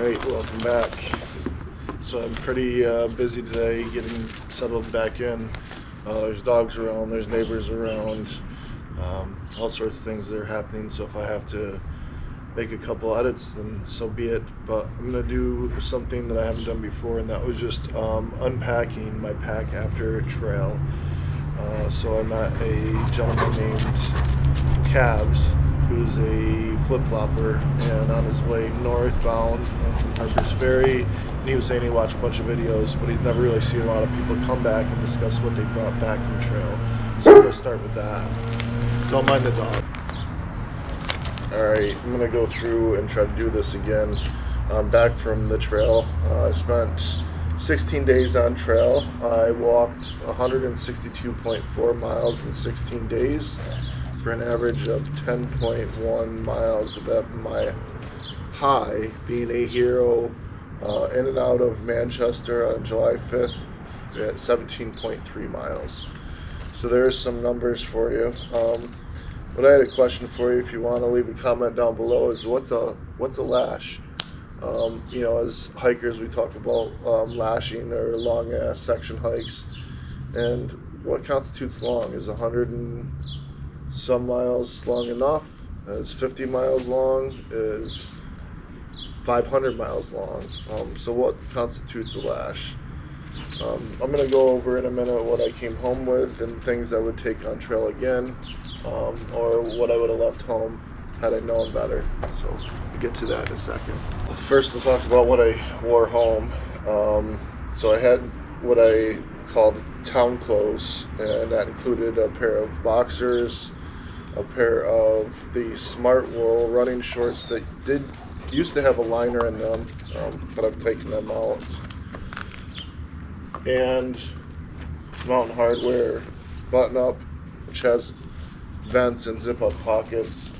Alright, welcome back. So I'm pretty busy today getting settled back in. There's dogs around, there's neighbors around, all sorts of things that are happening. So if I have to make a couple edits, then so be it. But I'm going to do something that I haven't done before, and that was just unpacking my pack after a trail. So I met a gentleman named Cabs, who's a flip-flopper, and on his way northbound from Harper's Ferry, and he was saying he watched a bunch of videos, but he's never really seen a lot of people come back and discuss what they brought back from trail. So I'm going to start with that. Don't mind the dog. Alright, I'm going to go through and try to do this again. I'm back from the trail. I spent 16 days on trail. I walked 162.4 miles in 16 days. For an average of 10.1 miles, with that my high being a hero in and out of Manchester on July 5th at 17.3 miles. So there's some numbers for you. But I had a question for you. If you want to leave a comment down below, is what's a lash? You know, as hikers we talk about lashing or long ass section hikes, and what constitutes long? Is 100 and some miles long enough? Is 50 miles long? Is 500 miles long? So what constitutes a lash? I'm going to go over in a minute what I came home with and things I would take on trail again, or what I would have left home had I known better. So we'll get to that in a second. First, we'll talk about what I wore home. So I had what I called town clothes, and that included a pair of boxers, a pair of the Smart Wool running shorts that used to have a liner in them, but I've taken them out, and Mountain Hardwear button up, which has vents and zip up pockets.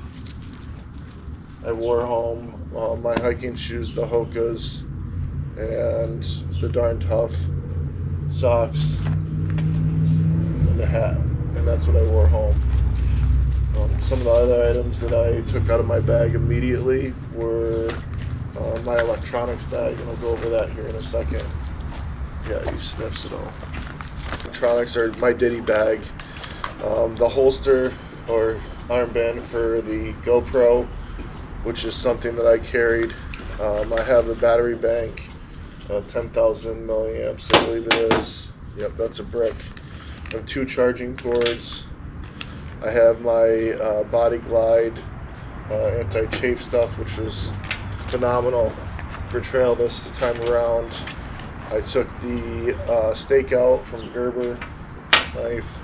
I wore home my hiking shoes, the Hokas, and the Darn Tough socks, and the hat, and that's what I wore home. Some of the other items that I took out of my bag immediately were my electronics bag, and I'll go over that here in a second. Yeah, he sniffs it all. Electronics are my ditty bag, the holster or armband for the GoPro, which is something that I carried. I have a battery bank, 10,000 milliamps, I believe it is. Yep, that's a brick. I have 2 charging cords. I have my Body Glide anti-chafe stuff, which was phenomenal for trail this time around. I took the stake out from Gerber knife.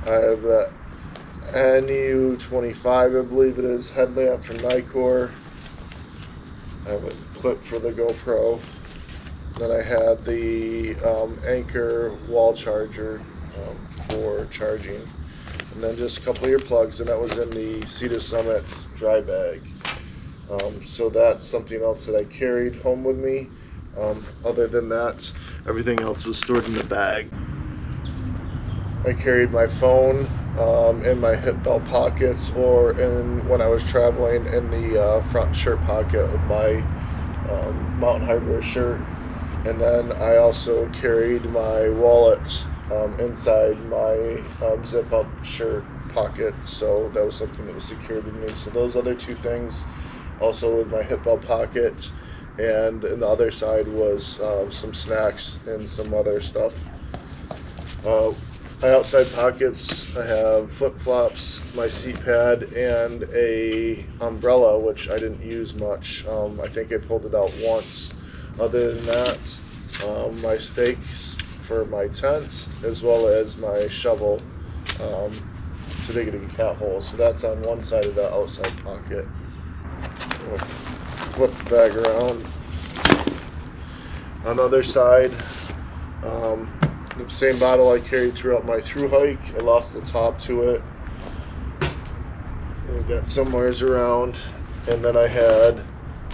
I have the NU 25, I believe it is, headlamp from Nicor. I have a clip for the GoPro. Then I had the Anker wall charger for charging. And then just a couple of earplugs, and that was in the Sea to Summit dry bag. So that's something else that I carried home with me. Other than that, everything else was stored in the bag. I carried my phone in my hip belt pockets, or when I was traveling in the front shirt pocket of my Mountain Hardwear shirt. And then I also carried my wallet inside my zip-up shirt pocket, so that was something that was secured with me. So those other 2 things, also with my hip belt pocket, and in the other side was some snacks and some other stuff. My outside pockets, I have flip-flops, my seat pad, and a umbrella, which I didn't use much. I think I pulled it out once. Other than that, my stakes for my tent, as well as my shovel to dig a cat hole. So that's on one side of the outside pocket. I'll flip the bag around. On the other side, the same bottle I carried throughout my through hike. I lost the top to it. I got somewheres around. And then I had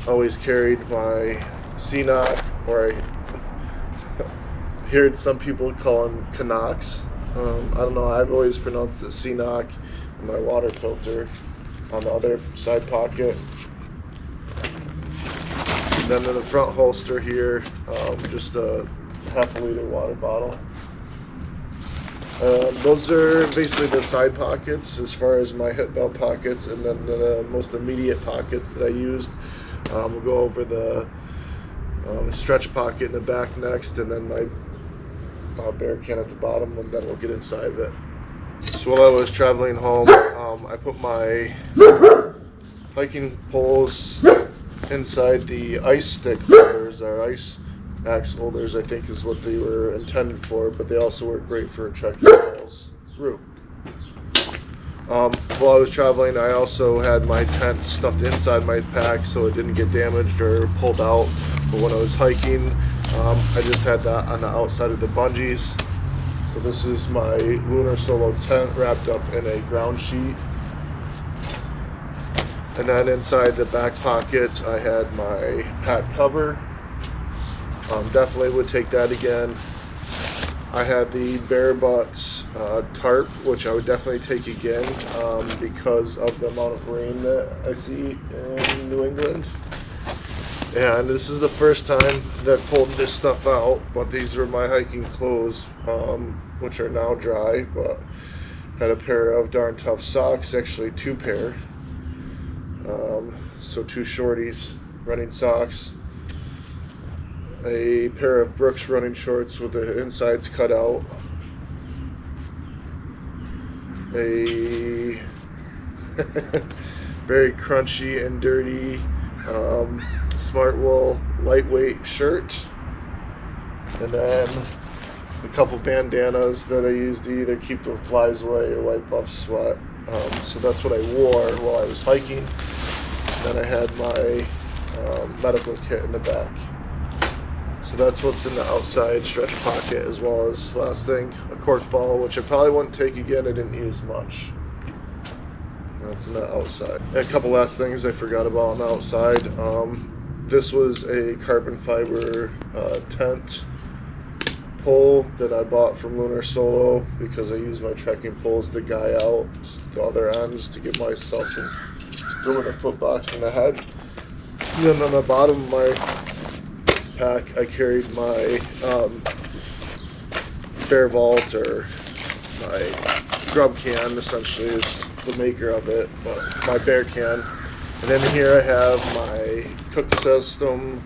always carried my CNOC, or I heard some people call them Canucks. I don't know, I've always pronounced it CNOC, and my water filter on the other side pocket. Then in the front holster here, just a half a liter water bottle. Those are basically the side pockets as far as my hip belt pockets, and then the most immediate pockets that I used. We'll go over the stretch pocket in the back next, and then my bear can at the bottom, and then we'll get inside of it. So while I was traveling home, I put my hiking poles inside the ice stick holders, or ice axe holders, I think is what they were intended for, but they also work great for checking poles through. While I was traveling, I also had my tent stuffed inside my pack so it didn't get damaged or pulled out. But when I was hiking, I just had that on the outside of the bungees. So this is my Lunar Solo tent wrapped up in a ground sheet. And then inside the back pocket, I had my pack cover. Definitely would take that again. I had the bare butts tarp, which I would definitely take again because of the amount of rain that I see in New England. And this is the first time that I pulled this stuff out, but these are my hiking clothes, which are now dry, but had a pair of darn tough socks, actually two pair. So two shorties, running socks, a pair of Brooks running shorts with the insides cut out, a very crunchy and dirty Smart Wool lightweight shirt, and then a couple bandanas that I used to either keep the flies away or wipe off sweat. So that's what I wore while I was hiking. Then I had my medical kit in the back. So that's what's in the outside stretch pocket, as well as, last thing, a cork ball, which I probably wouldn't take again. I didn't use much. That's in the outside. And a couple last things I forgot about on the outside. This was a carbon fiber tent pole that I bought from Lunar Solo because I use my trekking poles to guy out the other ends to give myself some room in the foot box and the head. And then on the bottom of my pack, I carried my Bear Vault, or my grub can, essentially is the maker of it, but my bear can. And then here I have my cook system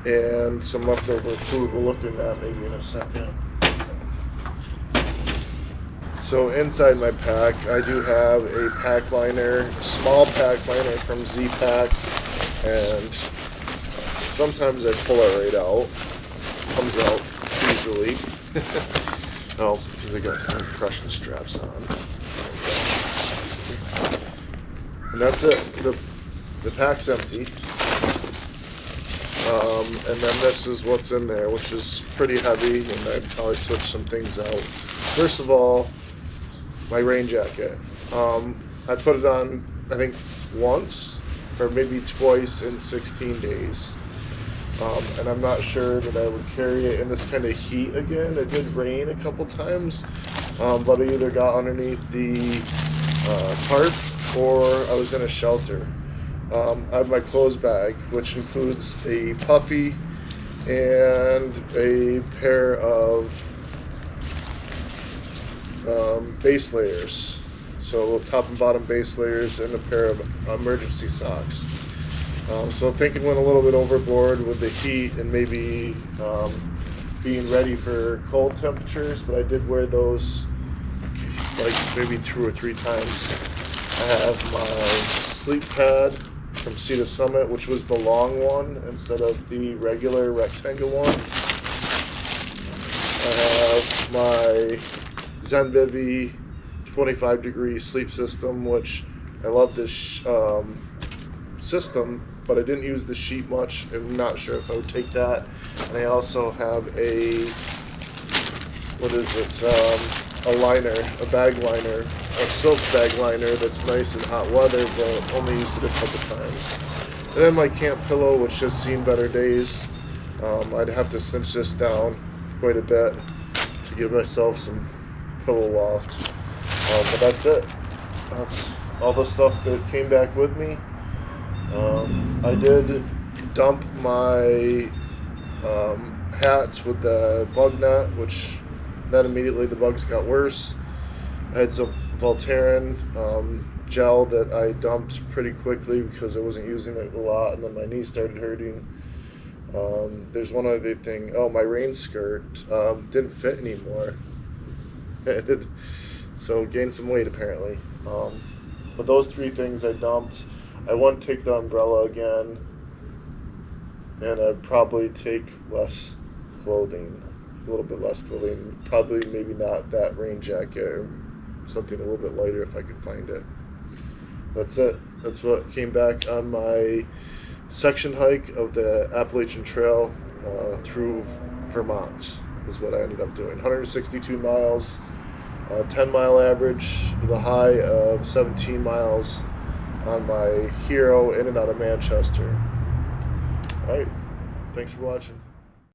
and some leftover food we'll look at that maybe in a second. So inside my pack, I do have a pack liner, a small pack liner from Z-Packs, and sometimes I pull it right out. It comes out easily. Oh, because I got compression straps on. And that's it. The pack's empty. And then this is what's in there, which is pretty heavy, and I'd probably switch some things out. First of all, my rain jacket. I put it on, I think, once or maybe twice in 16 days. And I'm not sure that I would carry it in this kind of heat again. It did rain a couple times, but I either got underneath the tarp or I was in a shelter. I have my clothes bag, which includes a puffy and a pair of base layers. So top and bottom base layers and a pair of emergency socks. So thinking went a little bit overboard with the heat and maybe being ready for cold temperatures, but I did wear those like maybe 2 or 3 times. I have my sleep pad from Sea to Summit, which was the long one instead of the regular rectangle one. I have my ZenVivi 25-degree sleep system, which I love this system, but I didn't use the sheet much. I'm not sure if I would take that. And I also have a, what is it, a liner, a bag liner, a silk bag liner that's nice in hot weather, but only used it a couple times. And then my camp pillow, which has seen better days. I'd have to cinch this down quite a bit to give myself some pillow loft. But that's it. That's all the stuff that came back with me. I did dump my hat with the bug net, which then immediately the bugs got worse. I had some Voltaren gel that I dumped pretty quickly because I wasn't using it a lot, and then my knee started hurting. There's one other thing. Oh, my rain skirt didn't fit anymore. So gained some weight apparently. But those 3 things I dumped. I wouldn't take the umbrella again, and I'd probably take less clothing, a little bit less clothing. Probably maybe not that rain jacket, or something a little bit lighter if I could find it. That's it. That's what came back on my section hike of the Appalachian Trail through Vermont is what I ended up doing. 162 miles, 10-mile average with a high of 17 miles on my Hero in and out of Manchester. All right. Thanks for watching.